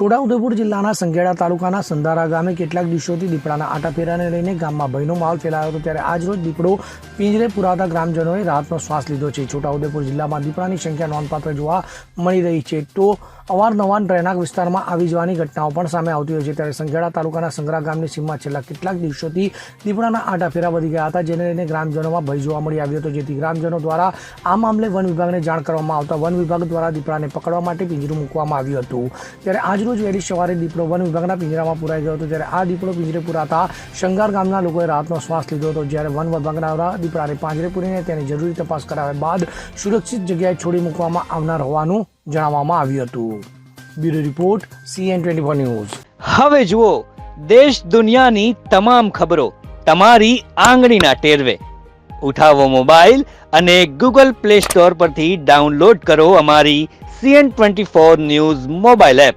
છોટાઉદેપુર જિલ્લાના સંખેડા તાલુકાના સંધારા ગામે કેટલાક દિવસોથી દીપડાના આટાફેરાને લઈને ગામમાં ભયનો માહોલ ફેલાયો હતો, ત્યારે આજરોજ દીપડો પિંજરે પુરાતા ગ્રામજનોએ રાહતનો શ્વાસ લીધો છે. છોટાઉદેપુર જિલ્લામાં દીપડાની સંખ્યા નોંધપાત્ર જોવા મળી રહી છે, તો અવારનવાર રહેણાંક વિસ્તારમાં આવી જવાની ઘટનાઓ પણ સામે આવતી હોય છે. ત્યારે સંખેડા તાલુકાના સંગ્રા ગામની સીમમાં છેલ્લા કેટલાક દિવસોથી દીપડાના આટાફેરા વધી ગયા હતા, જેને લઈને ગ્રામજનોમાં ભય જોવા મળી આવ્યો હતો, જેથી ગ્રામજનો દ્વારા આ મામલે વન વિભાગને જાણ કરવામાં આવતા વન વિભાગ દ્વારા દીપડાને પકડવા માટે પિંજરું મૂકવામાં આવ્યું હતું. ત્યારે આજરોજ વહેલી સવારે દીપડો વન વિભાગના પિંજરામાં પુરાઈ ગયો હતો. ત્યારે આ દીપડો પિંજરે પુરાતા શંગાર ગામના લોકોએ રાહતનો શ્વાસ લીધો હતો. જ્યારે વન વિભાગના દ્વારા દીપડાને પાંજરે પૂરીને તેની જરૂરી તપાસ કરાવ્યા બાદ સુરક્ષિત જગ્યાએ છોડી મૂકવામાં આવનાર હોવાનું જણાવવામાં આવ્યું હતું. Bureau report CN24 news. હવે જુઓ દેશ દુનિયાની તમામ ખબરો તમારી આંગળીના ટેરવે. ઉઠાવો મોબાઈલ અને Google Play Store પરથી ડાઉનલોડ કરો અમારી CN24 ન્યૂઝ મોબાઈલ એપ.